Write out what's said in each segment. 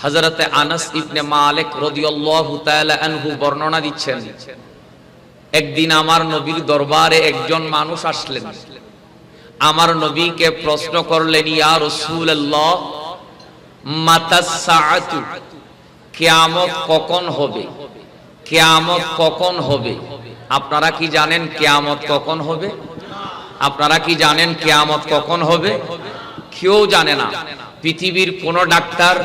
হযরতে আনাস ইবনে মালিক রাদিয়াল্লাহু তাআলা আনহু বর্ণনা দিচ্ছেন, একদিন আমার নবীর দরবারে একজন মানুষ আসলেন। আমার নবীকে প্রশ্ন করলেন, ইয়া রাসূলুল্লাহ, মাতাস সাআতু, কিয়ামত কখন হবে? কিয়ামত কখন হবে? আপনারা কি জানেন কিয়ামত কখন হবে? আপনারা কি জানেন কিয়ামত কখন হবে? কেউ জানে না। পৃথিবীর কোন ডাক্তার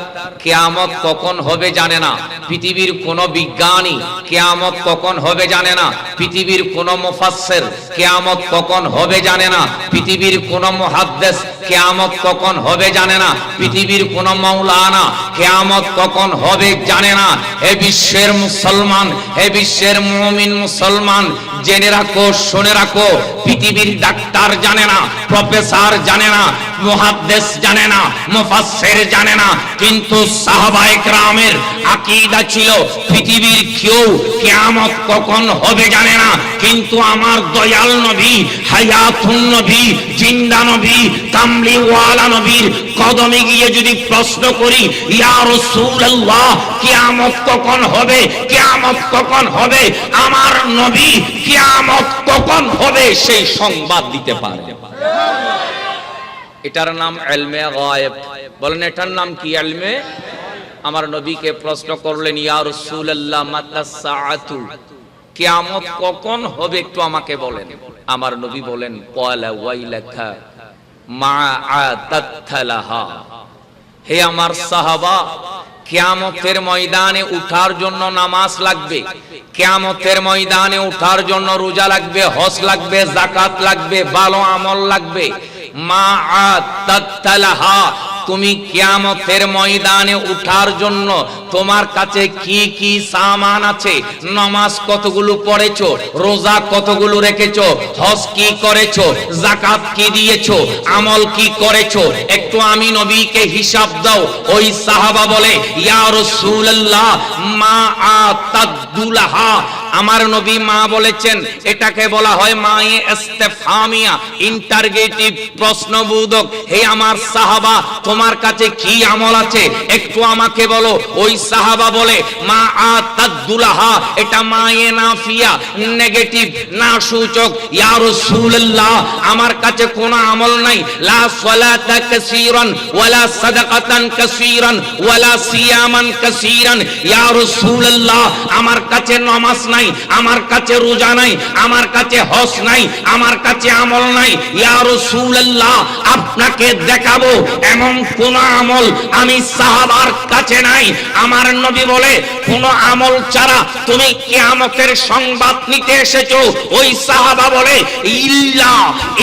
কিয়ামত কখন হবে জানে না। পৃথিবীর কোন বিজ্ঞানী কিয়ামত কখন হবে জানে না। পৃথিবীর কোন মুফাসসির কিয়ামত কখন হবে জানে না। পৃথিবীর কোন মুহাদ্দিস কিয়ামত কখন হবে জানে না। পৃথিবীর কোন মাওলানা কিয়ামত কখন হবে জানে না। হে বিশ্বের মুসলমান, হে বিশ্বের মুমিন মুসলমান, জেনে রাখো, শুনে রাখো, পৃথিবীর ডাক্তার জানে না, প্রফেসর জানে না, মুহাদ্দিস জানে না, মুফাসসির জানে না, কিন্তু সাহাবায়ে কেরামের আকীদা ছিল পৃথিবীর কেউ কিয়ামত কখন হবে জানে না। কিন্তু আমার দয়াল নবী, হায়াতুন নবী, জিন্দা নবী, কামলিওয়ালা নবীর কদমে গিয়ে যদি প্রশ্ন করি, ইয়া রাসূলুল্লাহ, কিয়ামত কখন হবে? কিয়ামত কখন হবে? আমার নবী কিয়ামত কখন হবে সেই সংবাদ দিতে পারে। এটার নাম ইলমে গায়েব। বলেন, এটার নাম কি? ইলমে। আমার নবীকে প্রশ্ন করলেন, ইয়া রাসূলুল্লাহ, মাতাস সাআতু, কিয়ামত কখন হবে একটু আমাকে বলেন। আমার নবী বলেন, ক্বালা ওয়াইলাকা মা আতাতলাহা, হে আমার সাহাবা, কিয়ামতের ময়দানে উঠার জন্য নামাজ লাগবে, কিয়ামতের ময়দানে উঠার জন্য রোজা লাগবে, হজ লাগবে, যাকাত লাগবে, ভালো আমল লাগবে। মা আতাতলাহা, তুমি কিয়ামতের ময়দানে উঠার জন্য তোমার কাছে কি কি সামান আছে? নামাজ কতগুলো পড়েছো? রোজা কতগুলো রেখেছো? হজ কি করেছো? যাকাত কি দিয়েছো? আমল কি করেছো? একটু আমি নবীকে হিসাব দাও। ওই সাহাবা বলে, ইয়া রাসূলুল্লাহ, মা আতাদুলাহা। আমার নবী মা বলেছেন, এটাকে বলা হয় মায়ে ইস্তিফহামিয়া, ইন্টারগেটিভ, প্রশ্নবোধক। হে আমার সাহাবা, তোমার কাছে কি আমল আছে একটু আমাকে বলো। ওই সাহাবা বলে, মা আতাদুলাহা, এটা মায়ে নাফিয়া, নেগেটিভ, না সূচক। ইয়া রাসূলুল্লাহ, আমার কাছে কোনো আমল নাই। লা সালাতা কাসীরান ওয়ালা সাদাকাতান কাসীরান ওয়ালা সিয়ামান কাসীরান। ইয়া রাসূলুল্লাহ, আমার কাছে নামাজ নাই, আমার কাছে রোজা নাই, আমার কাছে হজ নাই, আমার কাছে আমল নাই। ইয়া রাসূলুল্লাহ, আপনাকে দেখাবো এমন কোন আমল আমি সাহাবার কাছে নাই। আমার নবী বলে, কোন আমল ছাড়া তুমি কিয়ামতের সংবাদ নিতে এসেছো? ওই সাহাবা বলে, ইল্লা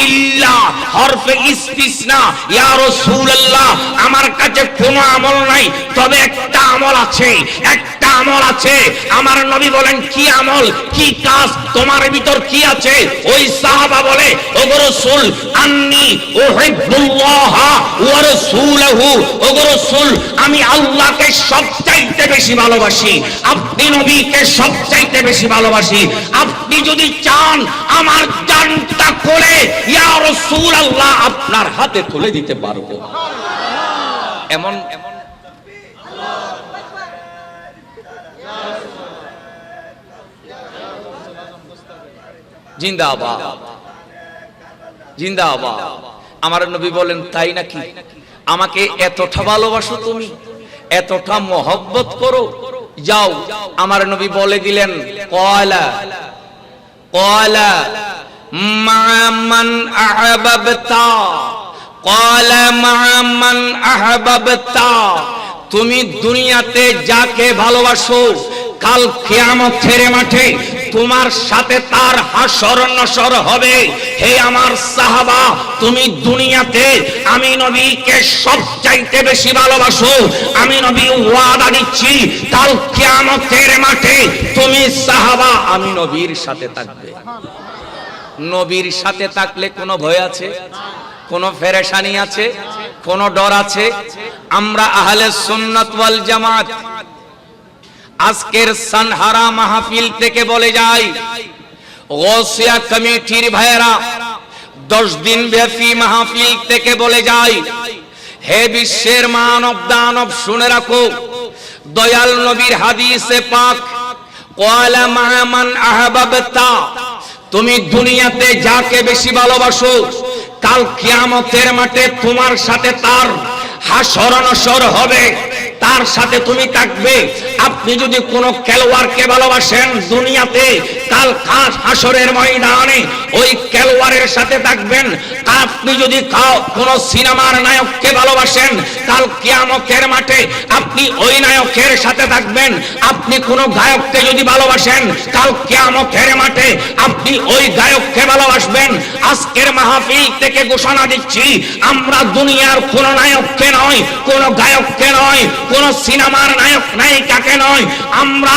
ইল্লা, হরফে ইস্তিসনা। ইয়া রাসূলুল্লাহ, আমার কাছে কোন আমল নাই, তবে একটা আমল আছে, একটা আমল আছে। আমার নবী বলেন, কি আমল, কি কাজ, তোমার ভিতর কি আছে? ওই সাহাবা বলে, ওগো রাসূল, আন্নী উহিব্বুল্লাহ ওয়া রাসূলহু, ওগো রাসূল, আমি আল্লাহকে সবচাইতে বেশি ভালোবাসি, আপনি নবীকে সবচাইতে বেশি ভালোবাসি। আপনি যদি চান আমার জানটা খুলে, ইয়া রাসূলুল্লাহ, আপনার হাতে তুলে দিতে পারবো। এমন জিন্দাবাদ, জিন্দাবাদ। আমার নবী বলেন, তাই নাকি? আমাকে এতটা ভালোবাসো তুমি, এতটা মহব্বত করো? যাও। আমার নবী বলে দিলেন, ক্বালা ক্বালা মা মান আহবাবতা, ক্বালা মা মান আহবাবতা, তুমি দুনিয়াতে যাকে ভালোবাসো, কাল কিয়ামতের মাঠে তোমার সাথে তার হাসর নসর হবে। হে আমার সাহাবা, তুমি দুনিয়াতে আমি নবীকে সবচাইতে বেশি ভালোবাসো, আমি নবী ওয়াদা দিচ্ছি, কাল কিয়ামতের মাঠে তুমি সাহাবা আমি নবীর সাথে থাকবে। নবীর সাথে থাকলে কোনো ভয় আছে? কোনো পেরেশানি আছে? কোনো ডর আছে? আমরা আহলে সুন্নাত ওয়াল জামাত আজকের সানহারা মাহফিল থেকে বলে যাই, গৌসিয়া কমিটির ভাইয়েরা 10 দিন ব্যাপী মাহফিল থেকে বলে যাই, হে বিশ্বের মানব দানব শুনে রাখো, দয়াল নবীর হাদিসে পাক, ক্বালা মা মান আহবাবতা, তুমি দুনিয়াতে যাকে বেশি ভালোবাসো কাল কিয়ামতের মাঠে তোমার সাথে তার হাসর নসর হবে, তার সাথে তুমি থাকবে। আপনি যদি কোনো খেলোয়াড়কে ভালোবাসেন দুনিয়াতে, কাল হাসরের ময়দানে ওই খেলোয়াড়ের সাথে থাকবেন। আপনি যদি কোনো সিনেমার নায়ককে ভালোবাসেন, কাল কিয়ামতের মাঠে আপনি ওই নায়কের সাথে থাকবেন। আপনি কোনো গায়ককে যদি ভালোবাসেন, কাল কিয়ামতের মাঠে আপনি ওই গায়ককে ভালোবাসবেন। আজকের মাহফিল থেকে ঘোষণা দিচ্ছি, আমরা দুনিয়ার কোন নায়ককে নয়, কোন গায়ককে নয়, কোন সিনেমার নায়ক নায়িকাকে নয়, আমরা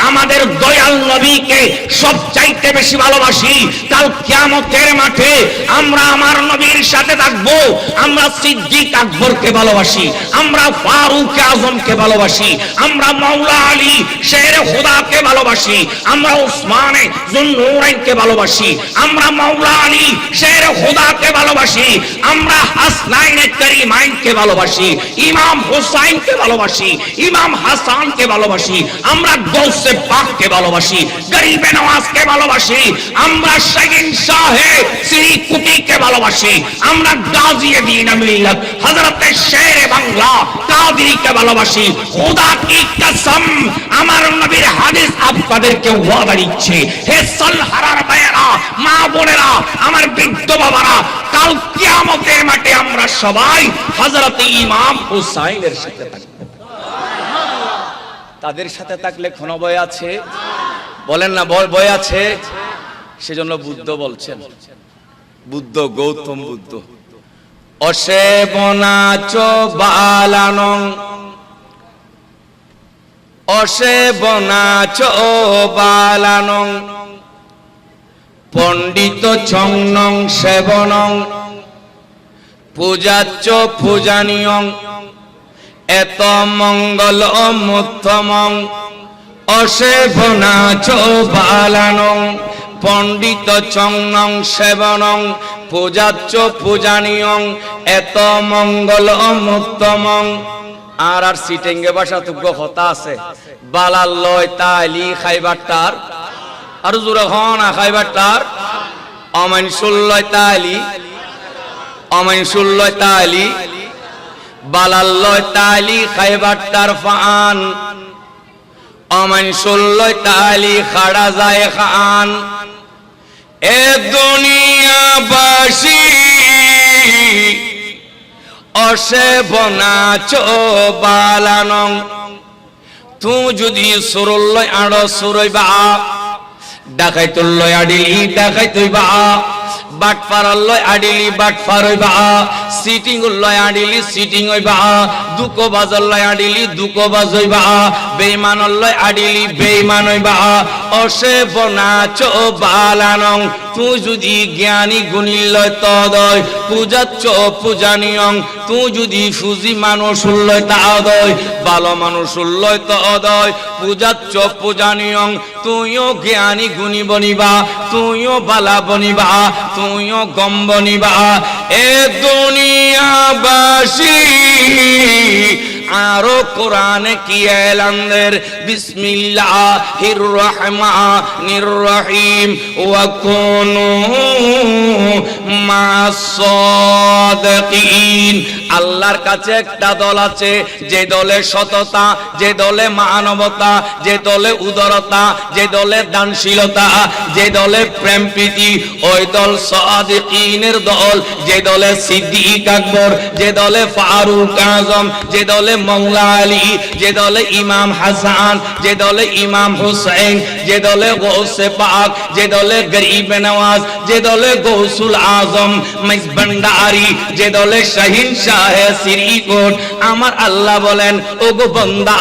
আমাদের দয়াল নবীকে সবচাইতে বেশি ভালোবাসি। কাল কিয়ামতের মাঠে আমরা আমার নবীর সাথে থাকবো। আমরা সিদ্দিক আকবরকে ভালোবাসি, আমরা ফারুক আজমকে ভালোবাসি, আমরা মাওলা আলী শের খুদাকে ভালোবাসি, আমরা উসমানে যুন্নুরাইনকে ভালোবাসি, আমরা মাওলা আলী শের খুদাকে ভালোবাসি, আমরা হাসনাইনে করিমাইনকে ভালোবাসি, ইমাম হুসাইনকে ভালোবাসি, ইমাম হাসানকে ভালোবাসি, আমরা গৌসে পাককে ভালোবাসি, গরিবে নওয়াজকে ভালোবাসি, আমরা শাহিন শাহে শ্রী কুটিকে ভালোবাসি, আমরা গাজী দ্বীন মিল্লাত হযরতে শেরে বাংলা কাদেরীকে ভালোবাসি। খোদা কি কসম, আমার নবীর হাদিস আপনাদেরকে ওয়াদা দিচ্ছে, হে সালহারার ভাইয়েরা, মা বোনেরা, আমার বৃদ্ধ বাবারা, কাল কিয়ামতের মাঠে আমরা সবাই হযরতে ইমাম হুসাইনের সাথে থাকব। তাদের সাথে থাকলে কোনো ভয় আছে? বলেন না, ভয় আছে? সেজন্য বুদ্ধ বলছেন, বুদ্ধ গৌতম বুদ্ধ, অসেবনাচ বালানং, অসেবনাচ বালানং, পণ্ডিত ছংনং সেবনং, পূজাচ্চ পূজানিয়ং, এত মঙ্গল মুত্তমং, অসেবনাচ বালানং, পণ্ডিত চংনং সেবনং, পূজাচ্চ পূজানিয়ং, এত মঙ্গল মুত্তমং। আর সিটেঙ্গে ভাষা তুগ্য হতা আছে, বালাল লয় তালি খাইবারটার, আর জোরে হন খাইবারটার, অমাইনসুল্লয় তালি, অমাইনসুল্লয় তালি, বালাল্লয় তালি খাইবারটার ফান, অমাইনসুল্লয় তালি খাড়া যায় খান। এ দুনিয়াবাসী অসেবনাচ বালানং, তু যদি সুরল্লয় আড় সুরইবা, ডাকাইতুল্লয় আডিলি ডাকাইতইবা, বাটফারাল্লয় আডিলি বাটফার হইবা, সিটিং উল্লয় আডিলি সিটিং হইবা, দুকোবাজল্লয় আডিলি দুকোবাজ হইবা, বেঈমানল্লয় আডিলি বেঈমান হইবা। অসেবনাচ বালানং, তুই যদি জ্ঞানী গুণিল্লয় তদয়, পূজাচ্চ পূজানিয়ং, তুই যদি ফুজি মানুষ উল্লয় তাদয়, ভালো মানুষ উল্লয় তদয়, পূজাচ্চ পূজানিয়ং, তুইও জ্ঞানী গুণী বনিবা, তুইও বালা বনিবা, তুইও গম বনিবা। এ দুনিয়াবাসী আরো কোরআনে কি এলানের, বিসমিল্লাহির রহমানির রহিম, ওয়া কুনু মা'আস সাদিকিন। আল্লাহর কাছে একটা দল আছে, যে দলে সততা, যে দলে মানবতা, যে দলে উদারতা, যে দলে দানশীলতা, যে দলে প্রেম প্রীতি, ওই দল সাদিকিনের দল। যে দলে সিদ্দিক আকবর, যে দলে ফারুক আজম, যে দলে মাওলা আলী, যে দলে ইমাম হাসান, যে দলে ইমাম হুসাইন, যে দলে গৌসে পাক, যে দলে গরিবে নওয়াজ, যে দলে গৌসুল আজম মেজবান্ডারি, যে দলে শাহিন শাহে শ্রীকোট। আমার আল্লাহ বলেন, ওগো বান্দা,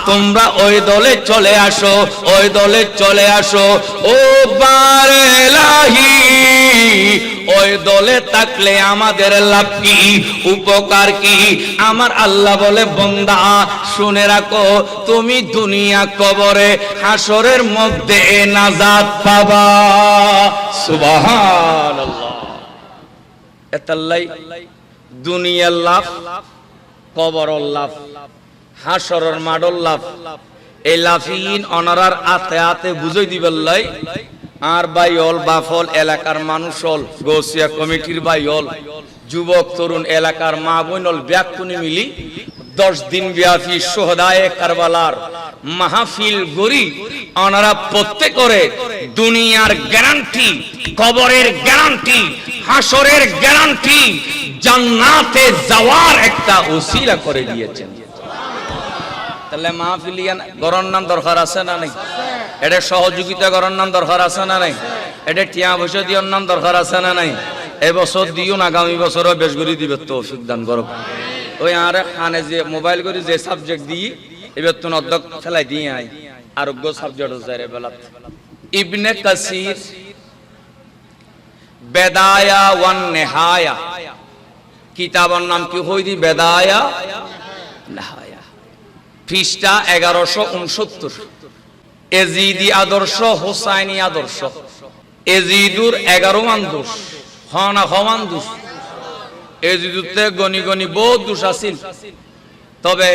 তোমরা ওই দলে চলে আসো, ওই দলে চলে আসো। ও বারেলাহি, ওই দলে থাকলে আমাদের লাভ কি, উপকার কি? আমার আল্লাহ বলে, বান্দা শুনে রাখো, তুমি দুনিয়া কবরে হাসরের মধ্যে নাজাত পাবা। সুবহানাল্লাহ। এতাল্লাই দুনিয়ার লাভ, কবর লাভ, হাসরের মাডল লাভ এই লাফিন অনারার আতে আতে বুঝাই দিবেন লাই আর বাইল বাফল এলাকার মানুষ হল গৌসিয়া কমিটির বাইল যুবক তরুণ এলাকার মা বোনল ব্যাকুনি মিলি 10 দিন ব্যাপী সোহদায়ে কারবালার মাহফিল গরি ওনারা প্রত্যেক করে দুনিয়ার গ্যারান্টি, কবরের গ্যারান্টি, হাসরের গ্যারান্টি, জান্নাতে যাওয়ার একটা ওসিলা করে দিয়েছেন। তাহলে মাহফিলিয়ান গরর নাম দরকার আছে না নাই? এটা সহযোগিতা গরর নাম দরকার আছে না নাই? এটা টিয়া পয়সা দিওর নাম দরকার আছে না নাই? এবছর দিও না, আগামী বছরও বেশ করে দিবে তৌফিক দান করো। ওই আর খানে যে মোবাইল করে যে সাবজেক্ট দিই এবার তো অধ্যক্ষ ফেলাই দিয়ে আই আরোগ্য সাবজেক্ট যায় বেলাত। ইবনে কাসির বেদায়া ওয়ান নেহায়া কিতাবের নাম কি হই দি? বেদায়া নেহায়া, পৃষ্ঠা 1169। এজিদি আদর্শ, হোসাইনি আদর্শ। এজিদুর 11 দোষ, হনা হওয়ান দোষ। এজিদুতে গনি গনি বহুত দোষ আছিল, তবে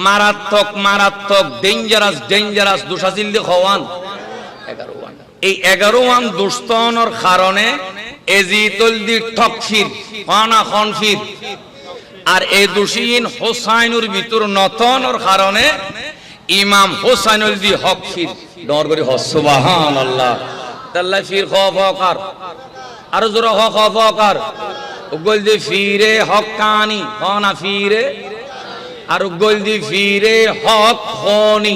মারাত্মক মারাত্মক ডেঞ্জারাস দোষ আছিল দি হওয়ান 11। এই 11 দোস্তনের কারণে এজিদুল দি ঠকফির হনা খনফির, আর এই দোষীন হোসাইনুর ভিতর নতনের কারণে ইমাম হোসাইনুল দি হকফির ডর করি সুবহানাল্লাহ। তাল্লা ফির খফকার আর জোরা খফকার উগল দি ফিরে হকানি হনা ফিরে, আর উগল দি ফিরে হক খনি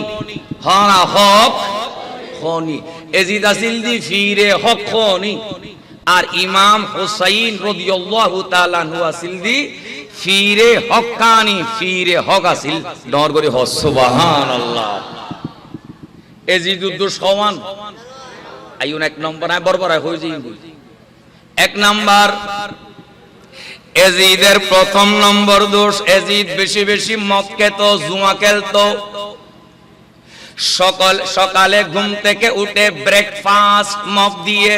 হনা হক খনি। এজিদ আসিল দি ফিরে হক খনি, আর ইমাম হুসাইন রাদিয়াল্লাহু তাআলা আনহু আসিল দি ফিরে হকানি ফিরে হক আসিল ডর করি সুবহানাল্লাহ। এজিদুদ্দুর সমান আইউন 1 নম্বর আয় বরবর হই যাই। 1 নাম্বার এজিদের প্রথম নম্বর দোষ, এজিদ বেশি বেশি মদ খেত, জুয়া খেলতো। সকালে ঘুম থেকে উঠে ব্রেকফাস্ট মদ দিয়ে,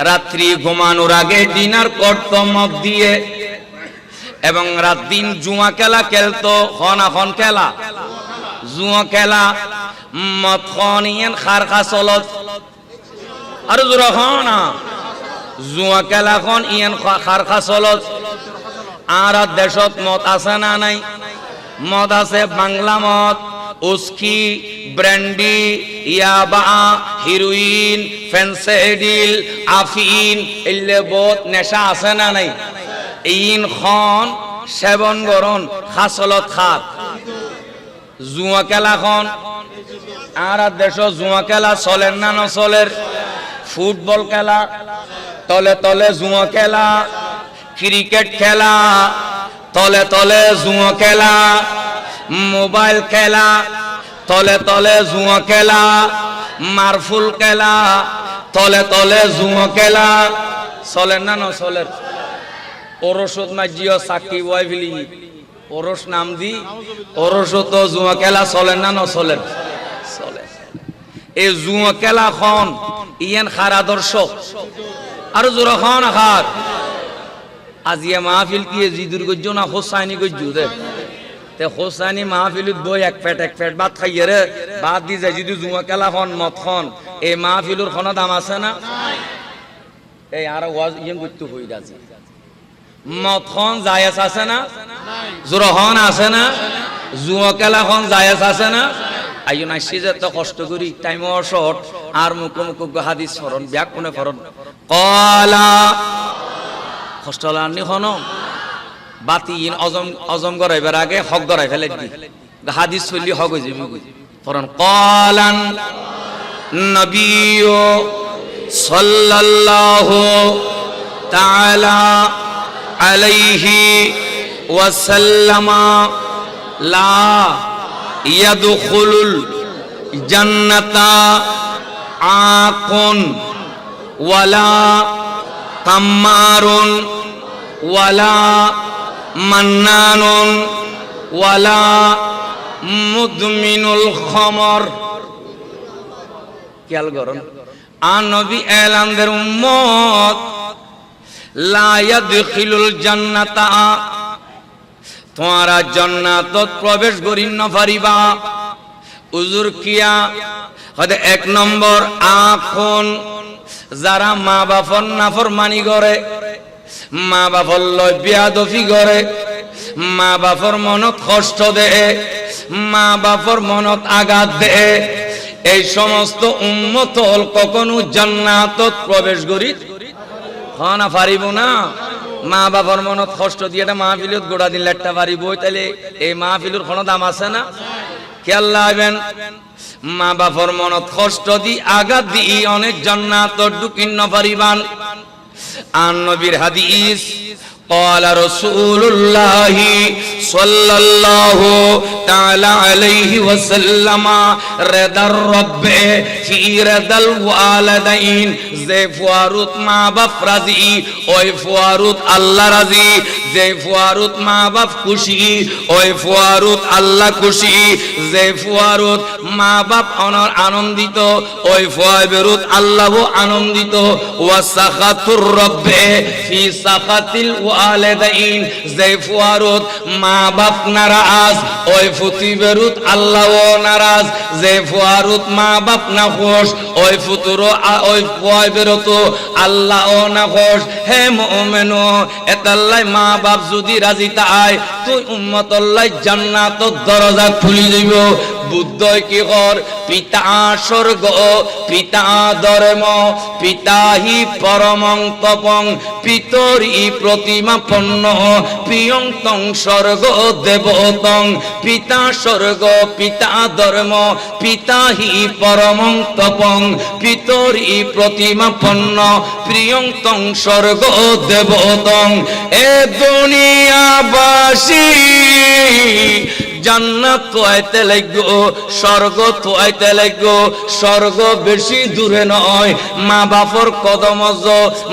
রাত্রি ঘুমানোর আগে ডিনার করত মদ দিয়ে, এবং রাত দিন জুয়া খেলা খেলতো। হন খেলা জুয়া খেলা মদ খনিয়েন খারখা চলত, আর জোরা হনা জুয়া খেলা খন ইয়েন খারখা চলত। আর দেশত মদ আছে না নাই? মদ আছে, বাংলা মদ, উস্কি, ব্র্যান্ডি, ইয়াবা, হিরোইন, ফেন্সিডিল, আফিন, এলে বহুত নেশা আছে না নাই? ইন খন সেবন গরণ খাসলত খাত জুয়া খেলা খন। আর দেশ জুয়া খেলা চলের না নচলের? ফুটবল খেলা তলে তলে জুয়া খেলা, ক্রিকেট খেলা তলে তলে জুয়া খেলা, মোবাইল খেলা তলে তলে জুয়া খেলা, মারফুল খেলা তলে তলে জুয়া খেলা। চলের না নচলের? ওরসত মাজিও সাকি ওয়াইভিলি ওরস নাম দি ওরসত জুয়া খেলা চলে না নচলের? চলে। এই জুয়া খেলা খন ইয়ান খার আদর্শ আর জোরা খন খার। আজিয়া মাহফিল কি জিদুর গজ্জ না হোসাইনি গজ্জ দে? তে হোসাইনি মাহফিলত বই এক পেট ভাত খাইয়ে রে বাদ দি যায় যদি জুয়া খেলা খন মদ খন এই মাহফিলুর খন দাম আছে না? এই আর ওয়াজ ইয়ান করতে হই রাজি। মদ খন জায়েজ আছে না? জোরা হন আছে না? জুয়া খেলা খন জায়েজ আছে না? আইও নাইছি যে তো কষ্ট করি টাইম শর্ট আর মুখ হাদিস ফরন ব্যাক কোনে ফরন কলা কষ্ট লানি হন বাতিন অজম গরাইবার আগে হক গরাই ফেলে দি হাদিস চলি হক হই যাবি ফরন কলান নবিয়্যু সাল্লাল্লাহু তাআলা আলাইহি ওয়াসাল্লামা লা ইয়াদখুলুল জান্নাতা আকুন ওয়ালা কাম্মারুন ওয়ালা মান্নানুন ওয়ালা মুদমিনুল খামর। খেয়াল করুন, আর নবী এলানদের উম্মত লা ইয়াদখিলুল জান্নাতা, তোমরা জান্নাতত প্রবেশ করিন না পারিবা। উজুর কিয়া হদে এক নম্বর আখন যারা মা বাপর নাফরমানি করে, মা বাপর লয় বেয়াদবি করে, মা বাপর মনত কষ্ট দেয়, মা বাপর মনত আঘাত দেয়, এই সমস্ত উম্মত হল কখনো জান্নাতত প্রবেশ করি না পারিব না। মা বাবার মনত কষ্ট দিয়ে এটা মাহফিলত গোড়া দিন লেটটা পারিব, তাহলে এই মাহফিলুর কোনো দাম আছে না? খেয়াল রাখবেন, মা বাবার মনত কষ্ট দি আঘাত দি অনেক জান্নাতত ঢুকিন না পারিবান। আর নবীর হাদিস قال رسول الله صلى الله تعالى عليه وسلم رضا الرب في رضا الوالدين যে ফুয়ারুত মা বাপ রাজি ওই ফুয়ারুত আল্লাহ রাজি, যে ফুয়ারুত মা বাপ খুশি ওই ফুয়ারুত আল্লাহ খুশি, যে ফুয়ারুত মা বাপ আনন্দিত ওই ফুয়ারুত আল্লাহ আনন্দিত। ওয়াসাখাতুর রব্বে ফি সাখাতিল ওয়ালিদাইন যে ফুয়ারুত মা বাপ নারাজ ওই ফুতিবেরুত আল্লাহ নারাজ, যে ফুয়ারুত মা বাপ না খুশ ওই ফুতুর ওই ফুয়াবেরুত আল্লাহ না খুশ। হে মুমিনু এতাল্লাই মা বাপ যদি রাজি তাই তুই উম্মতুল্লাহ জান্নাতত দরজা খুলি দিব। বুদ্ধই কি কর পিতা স্বর্গ পিতা ধর্ম পিতা হি পরমং তপং পিতরি প্রতিমা পন্ন প্রিয়ং তং স্বর্গ দেবতং। পিতা স্বর্গ পিতা ধর্ম পিতা হি পরমং তপং পিতরি প্রতিমা পন্ন প্রিয়ং তং স্বর্গ দেবতং। এ দুনিয়াবাসী জান্নাত তো আইতে লাগো, স্বর্গ তো আইতে লাগো। স্বর্গ বেশি দূরে নয়, মা বাপর কদম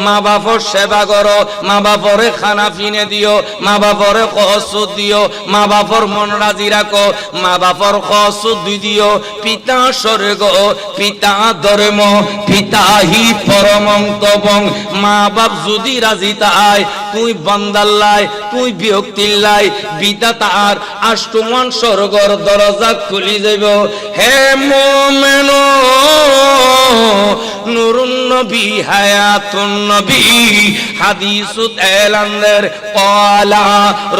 মা বাপর সেবা করো, মা বাপরে খানা ফিনে দিও, মা বাপরে কসুদ দিও, মা বাপর মন রাজি রাখো, মা বাপর কসুদ দিও। পিতা স্বর্গ পিতা ধর্ম পিতা হি পরমং তপং। মা বাপ যদি রাজি তাই তুই বান্দাল্লাই তুই বিরক্তিল্লাই বিধাতার আষ্টমান স্বর্গর দরজা খুলি যাইব। হে মুমিনু নুরুন নবী হায়াতুন নবী হাদিসুত এলানদের ক্বালা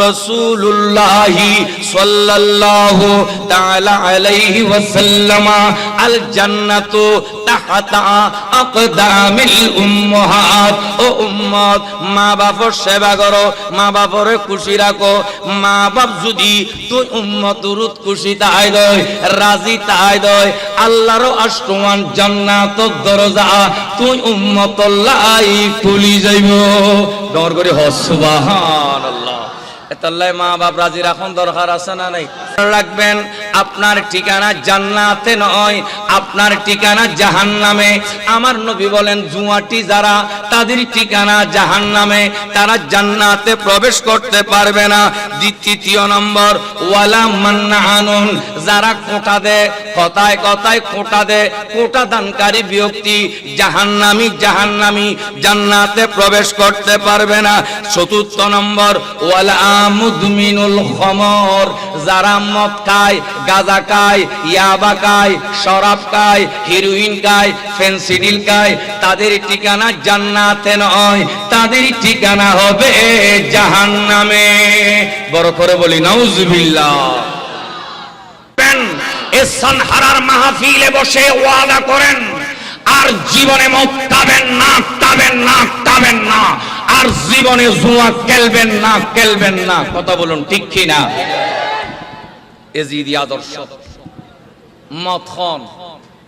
রাসূলুল্লাহি সাল্লাল্লাহু তাআলা আলাইহি ওয়াসাল্লাম আল জান্নাতু তাহতা আকদামিল উম্মাহাত। ও উম্মত মা বাপর সেবা করো, মা বাপরে খুশি রাখো। মা বাপ যদি তুই উম্মতুরুত খুশি তাই দয় রাজি তাই দয় আল্লাহর আষ্টমান জান্নাতত দরজা তুই উম্মতুল্লাহ খুলি যাইব। দর করে হ সুবহানাল্লাহ। এতাল্লাই মা বাপ রাজি রাখুন দরকার আছে না নাই? রাখবেন আপনার ঠিকানা জান্নাতে নয়, আপনার ঠিকানা জাহান্নামে। আমার নবী বলেন জুয়াটি যারা তাদের ঠিকানা জাহান্নামে, তারা জান্নাতে প্রবেশ করতে পারবে না। দ্বিতীয় নম্বর ওয়ালা মান্নানুন যারা কোটা দেয়, কথায় কথায় কোটা দেয়, কোটা দানকারী ব্যক্তি জাহান্নামী জাহান্নামী, জান্নাতে প্রবেশ করতে পারবে না। চতুর্থ নম্বর ওয়ালা মুদমিনুল খমর যারা মদ খায় গাঁজা খায় ইয়াবা খায় শরাব খায় হিরোইন খায় ফেন্সিডিল খায় তাদের ঠিকানা জান্নাতে নয়, তাদের ঠিকানা হবে জাহান্নামে। বড় করে বলি নাউজুবিল্লাহ। এসান হারার মাহফিলে বসে ওয়াদা করেন আর জীবনে মদ খাবেন না খাবেন না খাবেন না, আর জীবনে জুয়া খেলবেন না খেলবেন না। কথা বলুন ঠিক কি না? এজিদি আদর্শ মদ খন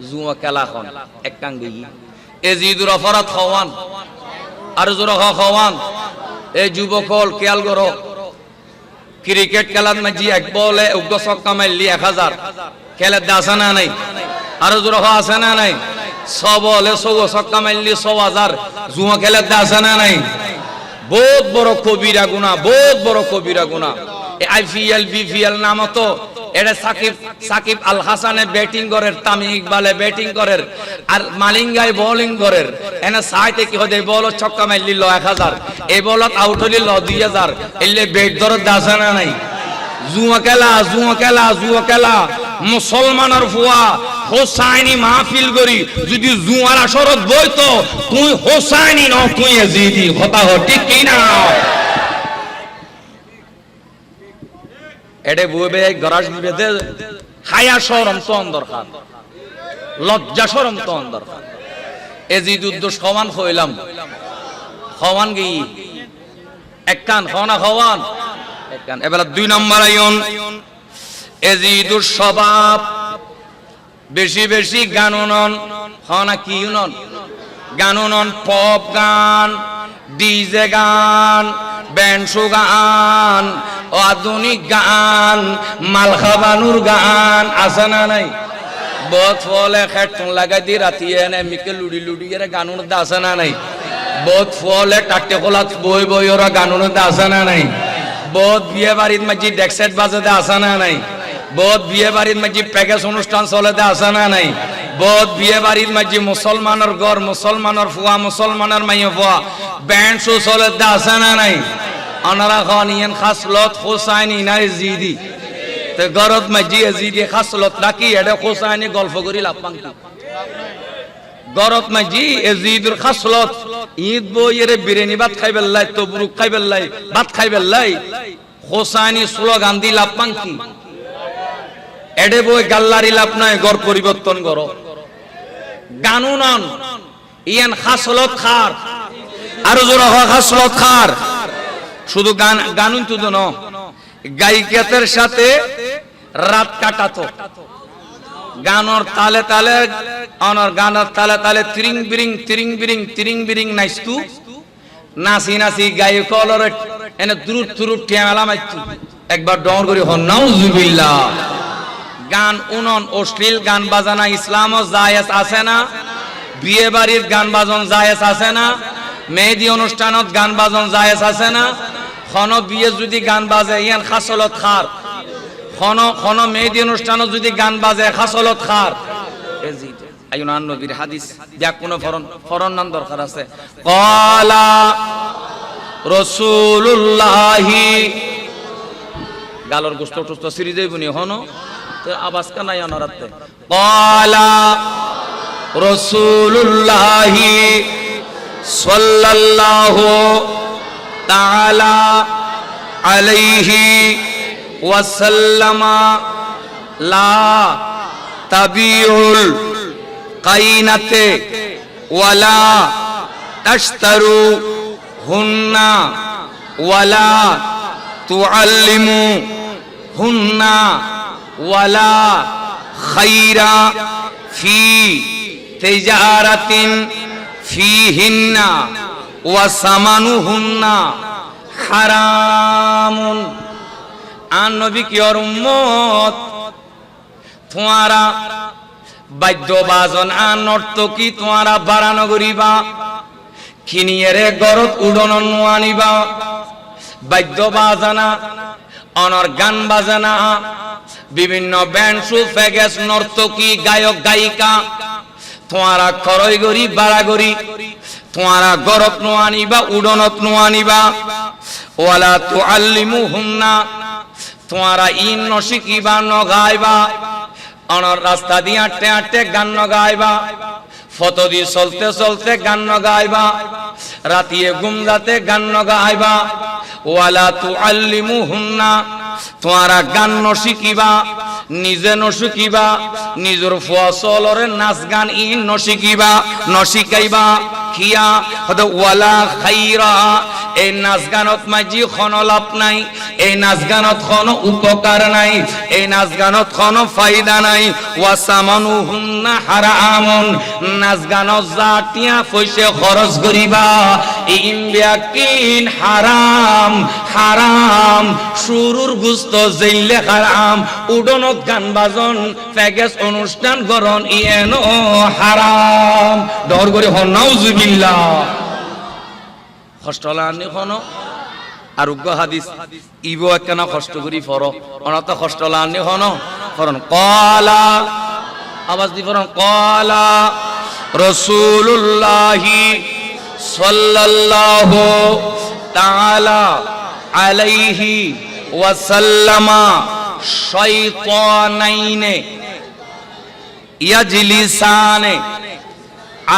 জুয়া খেলা খন একাঙ্গি এজিদুর অপরাধ হওয়ান আর জোর হওয়ান। এই যুবকল খেয়াল করো, ক্রিকেট খেলার মাঝি এক বলে উগ্র ছক্কা মারলি 1000 খেলার দাসা না নাই, আর জোর আছে না নাই? সবলে ছক্কা মারলি 6000 জুয়া খেলার দাসা না নাই? বহুত বড় কবিরা গুনাহ, বহুত বড় কবিরা গুনাহ। আইপিএল বিপিএল নাম তো এটা সাকিব আল হাসানে ব্যাটিং করের, তামিম ইকবালে ব্যাটিং করের, আর মালিঙ্গাই বোলিং করের। এনে সাইতে কি হয় বল ছক্কা মারলি 1000, এই বলত আউট হলি 2000, এলে ব্যাট ধরে দাসা না নাই? জুয়া খেলা মুসলমানের ফুয়া হোসাইনি মাহফিল করি যদি জুয়ার আসরত বইতো তুই হোসাইনি ন তুই এজিদি কথা হ ঠিক কি না এডে বইবে গরাজ বিবেদে হায়া শরম তো দরকার লজ্জা শরম তো দরকার এজিদ উদ্দোষ খওয়ান কইলাম খওয়ান গই একখান খনা খওয়ান একখান এবারে 2 নম্বর আইন এজিদুর স্বভাব বেশি বেশি গানুনন খনা কি ইউনন গানুনন পপ গান ডিজে গান ব্যান্ডশো গান আধুনিক গান মালখাবানুর গান আছে না নাই বহুত ফলে হেডফোন লাগাই দি রাতি এনে মিকে লুডি লুডি এর গানুন আছে না নাই বহুত ফলে টাটে কোলাত বই বই ওরা গানুন আছে না নাই বহুত বিয়ে বাড়ির মাঝি ডেক্সেট বাজাতে আছে না নাই বহুত বিয়ে বাড়ির মাঝি প্যাকেজ অনুষ্ঠান চলেতে আছে না নাই বহুত বিয়ে বাড়ির মাঝি মুসলমানের ঘর মুসলমানের ফুয়া মুসলমানের মাইয়া ফুয়া ব্যান্ড শো চলেতে আছে না নাই অনারা খান ইয়ান খাসলত হোসাইনি না জিদি তে গরত মাঝি জিদি খাসলত নাকি এটা হোসাইনি গল্প করি লাভ পান গরত মাঝি এজিদুর খাসলত ঈদ বইয়ের বিরিয়ানি ভাত খাইবেল্লাই তবরুক খাইবেল্লাই ভাত খাইবেল্লাই হোসাইনি স্লোগান দি লাভ পান কি এডে বই গাল্লারি লাভ নাই গর পরিবর্তন করো গানুনন ইয়ান খাসলত খার আর জোরা হয় খাসলত খার শুধু গান গানুন তো ন গায়িকাতের সাথে রাত কাটাতো গানর তালে তালে অনর গানর তালে তালে তিরিং বিরিং নাইস্তু নাচি নাচি গায়ক অলর এনে দুরুত টিয়ালা মাইতু একবার ডর করি হন নাউজুবিল্লাহ গান উনন অশ্লীল গান বাজানা ইসলামও জায়েজ আছে না বিয়ে বাড়ির গান বাজন জায়েজ আছে না মেহেদি অনুষ্ঠানত গান বাজন জায়েজ আছে না খন বিয়ে যদি গান বাজে ইয়ান খাসলত খার খন মেহেদি অনুষ্ঠানত যদি গান বাজে খাসলত খার আইন নবীর হাদিস যা কোন ফরন নাম দরকার আছে ক্বালা রাসূলুল্লাহি গালর গোস্ত টুস্ত সিরি যাইবনি হনো তো আওয়াজ কানাই অনরাতে ক্বালা রাসূলুল্লাহি সাল্লাল্লাহু তাআলা আলাইহি ওয়াসাল্লামা লা তাবিউল কাইনাতে ওয়ালা তাশতারু হুন্না ওয়ালা তুআল্লিমু হুন্না ওয়ালা খাইরা ফি তিজারাতিন ফিহিন্না ওয়া সামানুহুন্না হারামুন আন নবী কি ওর উম্মত তোমারা বাদ্য বাজন আন নর্তকী তোমারা বাড়ানো করিবা কিনিয়েরে গরত উডন আনিবা বাদ্য বাজানা অনর গান বাজানা বিভিন্ন ব্যান্ড শো ফেগেস নর্তকী গায়ক গায়িকা তোমারা খরই গরি বাড়া গরি তোমারা গরত নো আনিবা উডনত নো আনিবা ওয়ালা তুআল্লিমুহুন্না তোমারা ইন ন শিখিবা ন গাইবা অনর রাস্তা দিয়ে আটে আটে গান ন গাইবা ফটো দিয়ে চলতে চলতে গান ন গাইবা রাতিয়ে ঘুম যাতে গান ন গাইবা ওয়ালা তুআল্লিমুহুন্না তোমারা গান ন শিখিবা নিজে ন শিখিবা নিজের ফসলরে নাচ গান ইন ন শিখিবা ন শিখাইবা খিয়া হদ ওয়ালা খাইরা এই নাচ গানত মাঝি খন লাভ নাই এই নাচ গানত খন উপকার নাই এই নাচ গানত খন ফায়দা নাই ওয়াসামানুহুন্না হারামুন নাচ গানত জাটিয়া পয়সা খরচ করিবা ইমবিয়াকিন হারাম হারাম শুরুর গুস্ত জেইলে হারাম উডনত গান বাজন প্যাকেজ অনুষ্ঠান গরন ইয়েনো হারাম ডর করে হন নাউজুবিল্লাহ কষ্টলানি হনো আরোগ্য হাদিস ইবো একখানা কষ্ট করি ফর অনত কষ্টলানি হনো ফরন ক্বালা আওয়াজ দি ফরন ক্বালা রাসূলুল্লাহি সাল্লাল্লাহু তাআলা আলাইহি ওয়াসাল্লামা শাইতানাইনে ইয়াজলিসানে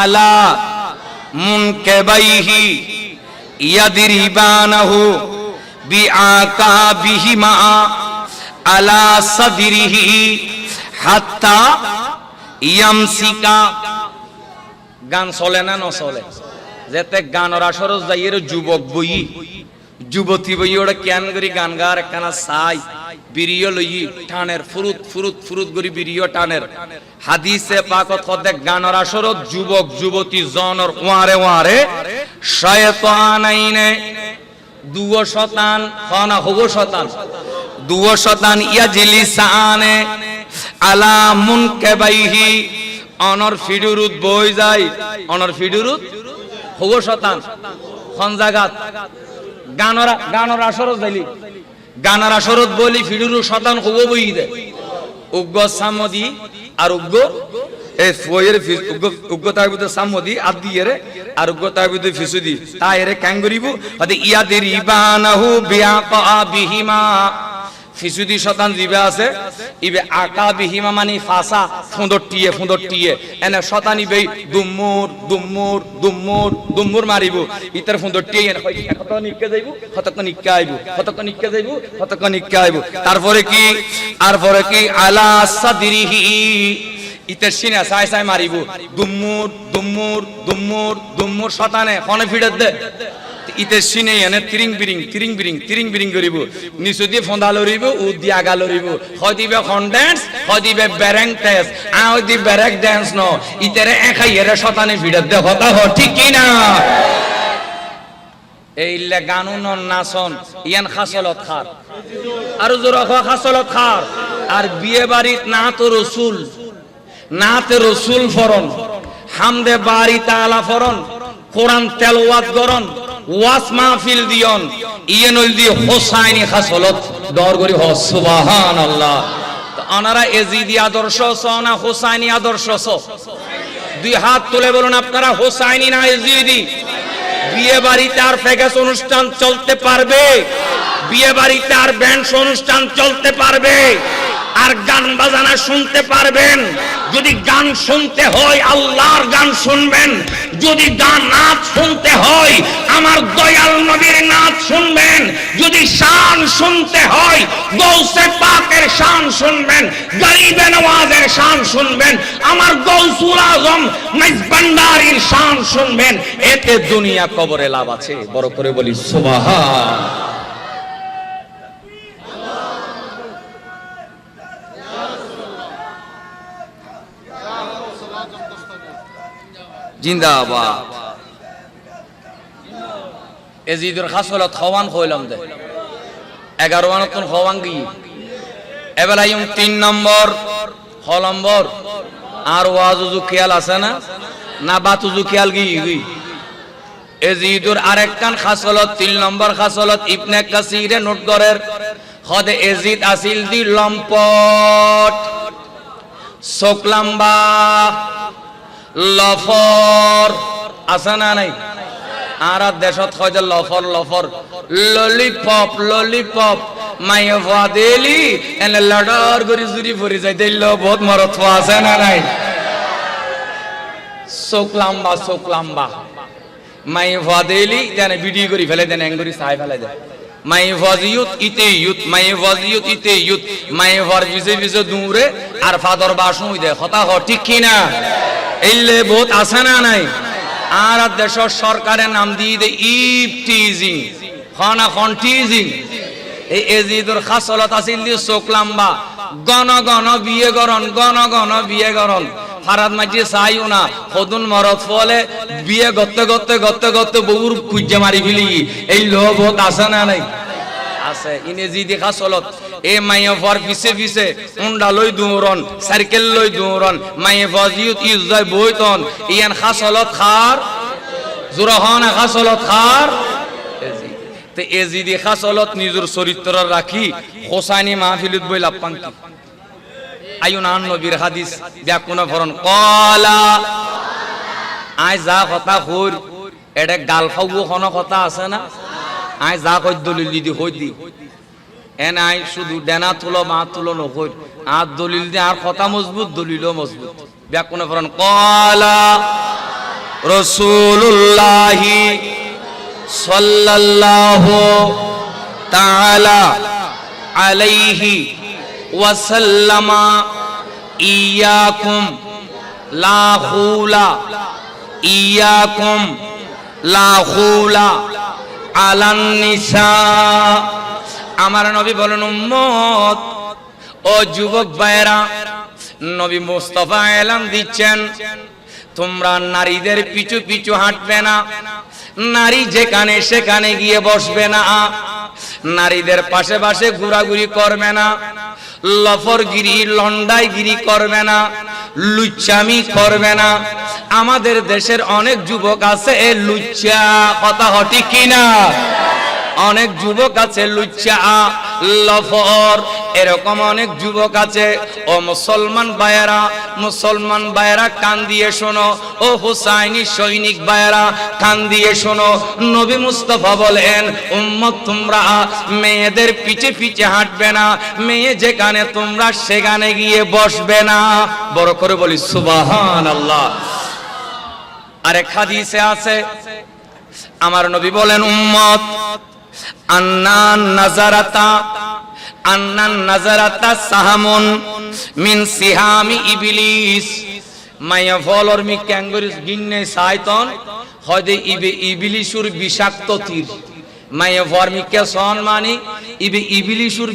আলা মুনকাবাইহি ইয়াদরিবানাহু বিআকাবিহিমা আলা সাদরিহি হাত্তা ইয়ামসিকা। গান চলে না নচলে? যেতে গানের আসর যাইয়ের যুবক বই যুবতী বই ওরা কেন করি গান গার একখানা চাই বিরিয় লই টানের ফুরুত ফুরুত ফুরুত করি বিরিয় টানের। হাদিসে পাকত কদে গানের আসর যুবক যুবতী জনর ওয়ারে ওয়ারে শয়তানাইনে দুও শতান খানা হবো শতান দুও শতান ইয়াজলিসানে আলা মুনকাবাইহি অনর ফিডুরুত বই যায় অনর ফিডুরুত হবো শতান খন জাগাত গানর আসরত যাইলি গানার আসরত বলি ফিডুরু শতান হবো বই দে উগ্র সামদি আর উগ্র এই ফয়ের উগ্র তাইবুতে সামদি আদি এরে আর উগ্র তাইবুতে ফিসুদি তা এরে কাং করিব হতে ইয়াদরিবানাহু বিআকাবিহিমা ফিসুদি শতান জিবে আছে ইবে আকাবিহিমা মানে ফাসা ফুঁদরটিয়ে এনে শতান ইবে দুম্মুর দুম্মুর দুম্মুর দুম্মুর মারিব ইতার ফুঁদরটিয়ে এনে কত নিক্কে যাইব কতক নিক্কে আইব কতক নিক্কে যাইব কতক নিক্কে আইব। তারপরে কি আলা সাদরিহি ইতার সিনা সাই সাই মারিব দুম্মুর দুম্মুর দুম্মুর দুম্মুর শতানে ফনে ফিডত দে ইতে সিনে এনে তিরিং বিরিং করিব নিচু দিয়ে ফন্দা লরিব উ দিয়ে আগা লরিব হয় দিবে খন ড্যান্স হয় দিবে ব্যারেং টেস আও দি ব্যারেক ড্যান্স ন ইতেরে একাই এরে শতানে ভিড়ত দে হতা হ ঠিক কি না? এইলে গানুন নাচন ইয়ান খাসলত খার আর জোর খাসলত খার আর বিয়ে বাড়িত না তো রসুল ফরন হামদে বাড়ি তাআলা ফরন কোরআন তেলাওয়াত করন ওয়াজ মাহফিল দিয়ন ইয়ে নল দি হোসাইনি খাসলত দর করি হ সুবহানাল্লাহ। তো আনারা এজিদি আদর্শ না হোসাইনি আদর্শ দুই হাত তুলে বলুন আপনারা হোসাইনি না এজিদি? বিয়ে বাড়িতে আর ফেগাস অনুষ্ঠান চলতে পারবে? বিয়ে বাড়িতে আর ব্যান্ড অনুষ্ঠান চলতে পারবে? আর গান বাজানা শুনতে পারবেন? যদি গান শুনতে হয় আল্লাহর গান শুনবেন, যদি গান নাচ শুনতে হয় আমার দয়াল নবীর নাচ শুনবেন, যদি শান শুনতে হয় গৌসে পাকের শান শুনবেন, গরিবে নওয়াজের শান শুনবেন, আমার গৌসুল আজম মেজবান্ডারির শান শুনবেন। এতে দুনিয়া কবরে লাভ আছে। বড় করে বলি সুবহান। জিন্দাবাদ। এজিদের খাসলত খাওয়ান কইলাম দে 11 মানতন খাওয়ান কি এবেলাইম 3 নম্বর হলম্বর আর ওয়াজুজু খেয়াল আছে না বাতুজু খেয়াল কি এজিদুর আরেকখান খাসলত 3 নম্বর খাসলত ইবনে কাসিরে নোট করের খদে এজিদ আসিল দি লম্পট সোকলাম্বা লফর আছে না নাই? আর দেশত হয় যে লফর ললিপপ মাইয়া ফাদেলি এনে লডর গরি জুরি ভরি যাই দিল বহুত মরত আছে না নাই? সোকলাম্বা মাইয়া ফাদেলি জানে ভিডিও করি ফেলে দেন এঙ্গুরি সাই ফেলে দেন মাই ওয়াজিয়ত ইতে ইউত মাই ওয়ার ভিজে দূরে আর ফাদর বাসুই দে কথা হ ঠিক কি না? এইলে বহুত আছে না নাই? আর দেশের সরকারের নাম দিয়ে দে ইফটিজিং খন টিজিং। এই এজিদুর খাসলত আছিল দি সোকলাম্বা গণ বিয়ে করন ফারাদ মাঝে চাইও না সদুন মরত ফলে বিয়ে গত্তে বউর কুজ্জা মারি ফেলি। এই লোভ বহুত আছে না নাই? আছে। ইনে জি দেখা চলত এ মাইয়া ফর পিছে উন্ডা লই দৌরন সাইকেল লই দৌরন মাইয়া ফজিয়ত ইজাই বইতন ইয়ান খাসলত খার জুরহান খাসলত খার তে এজি দেখা চলত নিজের চরিত্র রাখি হোসাইনি মাহফিলত বই লাপান কি আইন আন নবীর হাদিস ব্যাকুনা ফরন কলা আই যা কথা হইর এটা গাল খাও কোন কথা আছে না? আই যা কই দলিল দি হই দি এনাই শুধু ডেনা তুলো মা তুলো নকই আর দলিল দিয়ে আর কথা মজবুত দলিলও মজবুত ব্যাকুনে পড়েন ক্বালা রাসূলুল্লাহি সাল্লাল্লাহু তাআলা আলাইহি ওয়াসাল্লামা ইয়াকুম লা খুলা ইয়াকুম লা খুলা আলান নিসা আমার নবী বলেন উম্মত ও যুবক ভাইরা নবী মুস্তাফা এলান দিচ্ছেন তোমরা নারীদের পিছু পিছু হাঁটবে না নারী যেখানে সেখানে গিয়ে বসবে না নারীদের পাশে পাশে ঘোরাঘুরি করবে না লফরগিরি লন্ডাইগিরি করবে না লুচ্চামি করবে না আমাদের দেশের অনেক যুবক আছে এই লুচ্চা কথা হটি কিনা অনেক যুবক আছে লুচ্চা লফর এরকম অনেক যুবক আছে ও মুসলমান ভাইয়েরা কান দিয়ে শোনো ও হুসাইনি সৈনিক ভাইয়েরা কান দিয়ে শোনো নবী মুস্তাফা বলেন উম্মত তোমরা মেয়েদের পিছে পিছে হাঁটবে না মেয়ে যেখানে তোমরা সেখানে গিয়ে বসবে না বড় করে বলি সুবহানাল্লাহ আরেক হাদিসে আছে আমার নবী বলেন উম্মত আন্নান নাজারাতা সাহামুন মিন সিহামি ইবলিস মায়া ফলর মি ক্যাঙ্গরিস গিন্নে সাইতন হদে ইবলিসুর বিষাক্ত তীর মায়া ফরমিকে সন মানি ইবলিসুর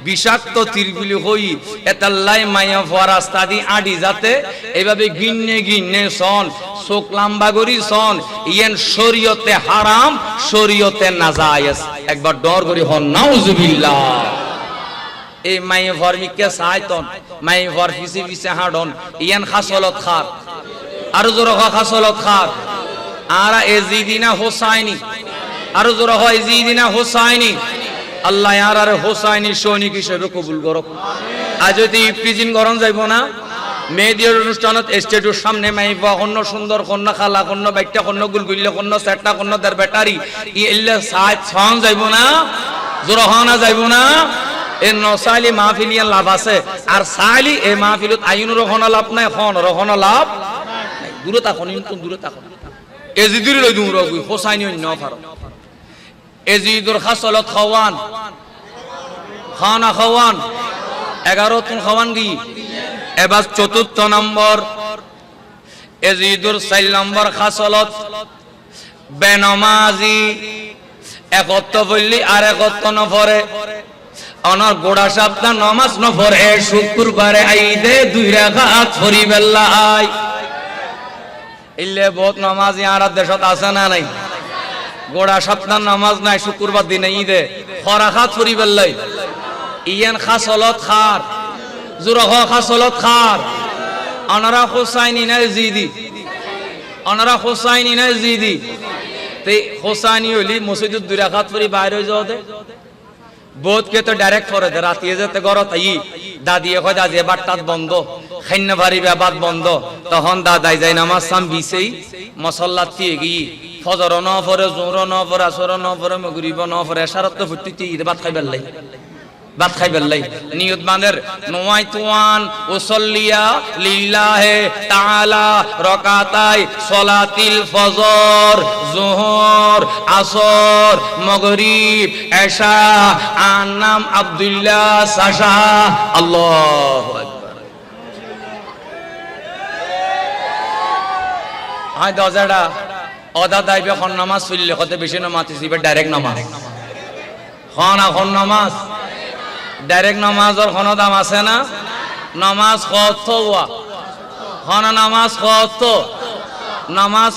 বিষাক্ত তীর গুলি হই এতাল্লাই মায়া ফরাস্তাদি আডি যাতে এভাবে গিন্নে সন চোখ লাম্বা করি সন ইয়েন শরীয়তে হারাম শরীয়তে নাজায়েজ একবার ডর করি হন নাউজুবিল্লাহ এই মায়ে ফরমিকে সাইতন মায়ে ফর ফিসি ফিসে হাডন ইয়েন খাসলত খার আর জোর খাসলত খার আর এজিদিনা হোসাইনি আর জোর হয় এজিদিনা হোসাইনি আল্লাহ আর হোসাইনি সৈনিক হিসেবে কবুল করুক আজ যদি প্রিজিন গরম যাইব না মেয়েদের অনুষ্ঠানত স্টেজের সামনে মাইবা অন্য সুন্দর কন্যা খালা কন্য বাইকটা কন্য গুলগুল্লা কন্য সেটটা কন্য তার ব্যাটারি ইল্লা সাইজ সং যাইব না জোর হনা যাইব না এ নসাইলি মাহফিলিয়ান লাভ আছে আর সাইলি এই মাহফিলত আইনুর রহনা লাভ নাই খন রহনা লাভ নাই দূরে থাকুন ইনতুন দূরে থাকুন এজিদুর লই দূর গই হোসাইনি অন্য ফার এজিদুর খাসলত খাওয়ান খানা খাওয়ান 11 তুন খাওয়ান গি এবার চতুর্থ নম্বর এজিদুর 4 নম্বর খাসলত বেনমাজি একত্ব বললি আর একত্ব নফরে অনর গোড়া সপ্তাহ নমাজ নফরে শুক্রবারে আইদে 2 রাকাত পড়ি বেল্লাই ইল্লে বহুত নামাজি আর দেশত আছে না নাই গোড়া সপ্তাহ নামাজ নাই শুক্রবার দিনে ঈদে 4 রাকাত পড়ি বেল্লাই ইয়ান খাসলত খার জুরহ খাসলত খার অনরা হুসাইনি না জিদি অনরা হুসাইনি না জিদি তে হুসাইনি হলি মসজিদুদ 2 রাকাত পড়ি বাইরে হয়ে যাও দে বহুত কে তো ডাইরেক্ট করে দে রাতে যেতে গরত আই দাদিয়ে কয় দাদি বাট্টাত বন্ধ খাইন্য ভারি বাদ বন্ধ তখন দাদাই যাই নামাজ সাম বিছেই মসল্লাত দিয়ে গি ফজর ন পরে জোহর ন পরে আসর ন পরে মাগরিব ন পরে এশারত তো ফুটিতে ঈদ ভাত খাইবার লাই নিয়ত বাঁধের নওয়াই তুয়ান উসাল্লিয়া লিল্লাহি তাআলা রাকাতাই সলাতিল ফজর যোহর আসর মাগরিব এশা আনাম আব্দুল্লাহ সাশা আল্লাহু আকবার আই দজাডা ওদা দাইবে খন নামাজ পড়লে কত বেশি নামাজ দিবে ডাইরেক্ট নামাজ খন নামাজ ডাইরেক্ট নামাজের কোনো দাম আছে না নামাজ কত হন নামাজ কত নামাজ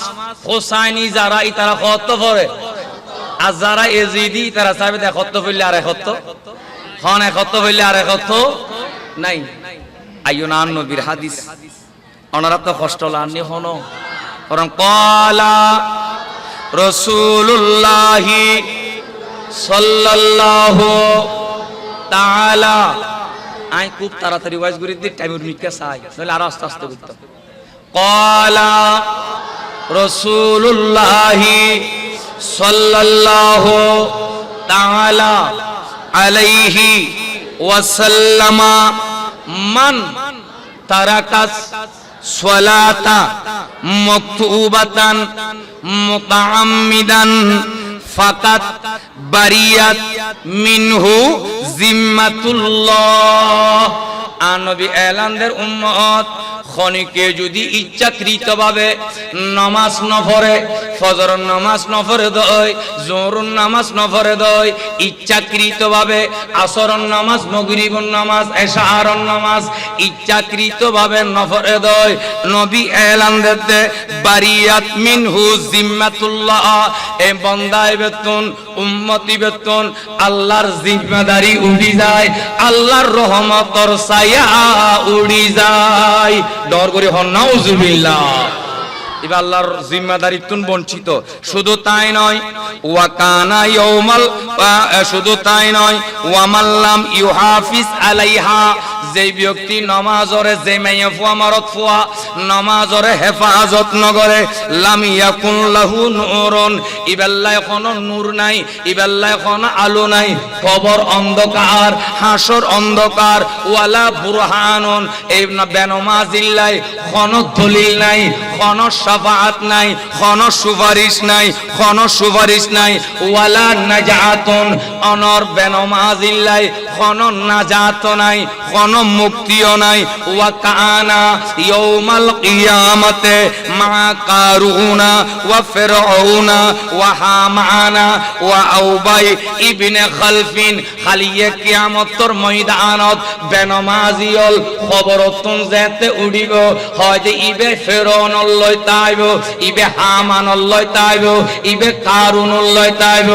হোসাইনি যারা ইতারা কত পড়ে আর যারা এজিদি তারা চাইবে একত্র পড়লে আর একত্র হন একত্র পড়লে আর একত্র নাই আইও না নবীর হাদিস ওনারা তো কষ্ট লাননি হন কারণ ক্বালা রাসূলুল্লাহি সাল্লাল্লাহু তাআলা আই খুব তাড়াতাড়ি ওয়াজ করে দিই টাইমের মিকা চাই নাহলে আর আস্তে আস্তে বলতে ক্বালা রাসূলুল্লাহি সাল্লাল্লাহু তাআলা আলাইহি ওয়াসাল্লামা মান তারাকাস সালাতা মাকতুবাতান মুতাআম্মিদান ফাকাত বারিয়াত মিনহু জিম্মাতুল্লাহ। নবী এলানদের উম্মত খনিকে যদি ইচ্ছাকৃতভাবে নামাজ নফরে, ফজর নামাজ নফরে দয়, জোহর নামাজ নফরে দয়, ইচ্ছাকৃতভাবে আসর নামাজ, মাগরিবুন নামাজ, এশার নামাজ ইচ্ছাকৃতভাবে নফরে দয়, নবী এলান দিতে বারিয়াত মিনহু জিম্মাতুল্লাহ, এ বান্দায় বেতন উম্মতি বেতন আল্লাহর জিম্মাদারি উড়ি যায়, আল্লাহর রহমতের ছায়া উড়ি যায়। ডর করে হন নাউজুবিল্লাহ। এবার আল্লাহর জিম্মাদারিত্বন বঞ্চিত। শুধু তাই নয়, ওয়াকানা ইয়াউমাল, শুধু তাই নয়, ওয়ামাল্লাম ইউহাফিজ আলাইহা, যে ব্যক্তি নামাজরে যে মাইয়া ফুয়া মারত ফুয়া নামাজরে হেফাজত নগরে, লাম ইয়াকুন লাহু নূরুন, ইবাল্লাহ কোনো নূর নাই, ইবাল্লাহ কোনো আলো নাই, কবর অন্ধকার, হাসর অন্ধকার, ওয়ালা বুরহানুন, এই বেনমাজিল্লাই কোনো দলিল নাই, কোনো শাফাআত নাই, কোনো সুপারিশ নাই, কোনো সুপারিশ নাই, ওয়ালা নাজাতুন, অনর বেনমাজিল্লাই কোনো নাজাত নাই, কোনো মুক্তিও নাই। ওয়া কানা ইয়াউমাল কিয়ামাতে মা কারুনা ওয়া ফিরআউনা ওয়া হামানা ওয়া আউবাই ইবনে খালফিন, খালিয়ে কিয়ামতের ময়দানত বেনমাজিয়ল খবরতুন যেতে উড়িব, হয়তো ইবে ফিরআউন লয় তাইব, ইবে হামান লয় তাইব, ইবে কারুন লয় তাইব,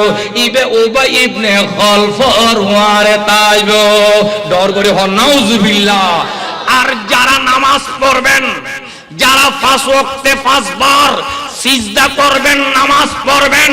ইবে উবাই ইবনে খালফর ওয়ারে তাইব। ডর করে হন নাউজুবিল্লাহ। আর যারা নামাজ পড়বেন, যারা 5 ওয়াক্তে 5 বার সিজদা করবেন, নামাজ পড়বেন,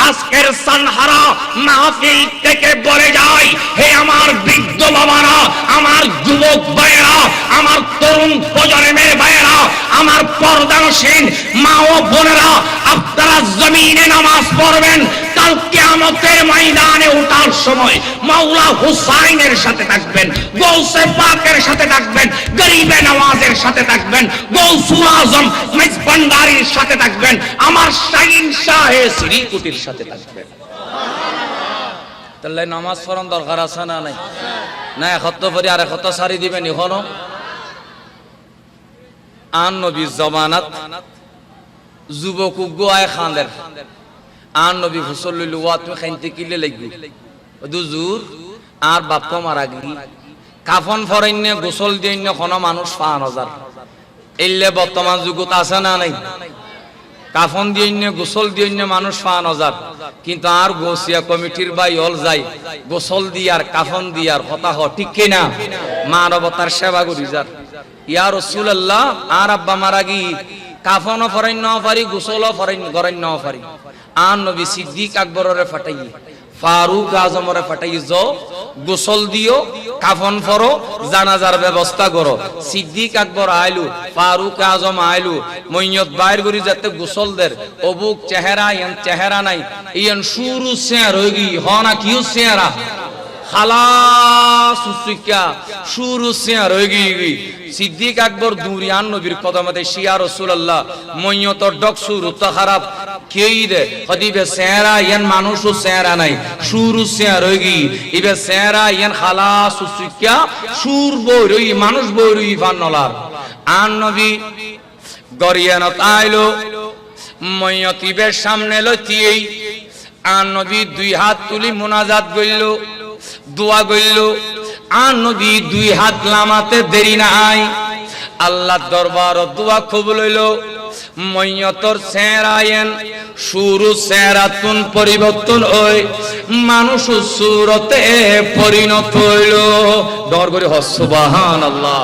আজকের সানহারা মাহফিল থেকে বলে যায়, হে আমার বৃদ্ধ বাবারা, আমার যুবক ভাইয়েরা, আমার তরুণ প্রজন্মের ভাইয়েরা, আমার পর্দানশীল মা ও বোনেরা, আপনারা জমিনে নামাজ পড়বেন, কাল কিয়ামতের ময়দানে ওঠার সময় মাওলা হুসাইনের সাথে থাকবেন, গৌসে পাকের সাথে থাকবেন, গরিবে নওয়াজের সাথে থাকবেন, গৌসুল আজম মেজবান্ডারির সাথে থাকবেন, আমার শাহিন শাহে শ্রীকুটির সাথে থাকবেন। তাহলে নামাজ পড়ার দরকার আছে না নাই? না এখত পরি আর এখত সারি দিবেন এখনো। আন নবী জমানাত যুবক গোয়ায় খান্দের, আন নবী হুসল্লু ওয়া তুমি খাইতে কিলে লাগবি দুজুর আর বাপ মারা গি কাফন ফরাইন্য গোসল দিইন্য কোন মানুষ 5000 এলে বর্তমান যুগত আছে না নাই? কাফন দিইন্য গোসল দিইন্য মানুষ 5000, কিন্তু আর গোসিয়া কমিটির ভাই হল যায় গোসল দিয়ার কাফন দিয়ার হতা হ ঠিক কি না? মানবতার সেবা করি যার। ইয়া রাসূলুল্লাহ, আর আব্বা মারা গি কাফনও ফরাইন্য পারি, গোসলও ফরাইন্য গরাইন্য পারি। আন নবী সিদ্দিক আকবরের ফাটাই, ফারুক আজমরে ফাটাই, যাও গোসল দিও, কাফন ফরো, জানাজার ব্যবস্থা করো। সিদ্দিক আকবর আইলু, ফারুক আজম আইলু, মইয়ত বাইর করি যাতে গোসল দের, অবুক চেহারা ইয়ান চেহারা নাই, ইয়ান শুরু চেহারা হই গি হনা কিউ চেহারা খালাস সুসিকা শুরু চেহারা হই গি। সিদ্দিক আকবর দুরিয়ান নবীর কদমতে শিয়া রাসূলুল্লাহ মইয়তর ডক শুরু তো খারাপ কেই দে হদিবে চেহারা ইয়ান মানুষও চেহারা নাই, শুরু চেহারা হই গি, ইবে চেহারা ইয়ান খালাস সুসিকা সুর বই মানুষ বই ফানলার। আন নবী গরিয়ানত আইলো, মইয়তিবের সামনে লতিয়েই আন নবী 2 হাত তুলি মুনাজাত গইল, দোয়া গইল। আন নবী 2 হাত লামাতে দেরি নাই, আল্লাহর দরবার দোয়া কবুল হইল। মইয়তর চেহারায়ন শুরু চেহারাতুন পরিবর্তন হই মানুষ সুরতে পরিণত হইল। ডর করে সুবহানাল্লাহ।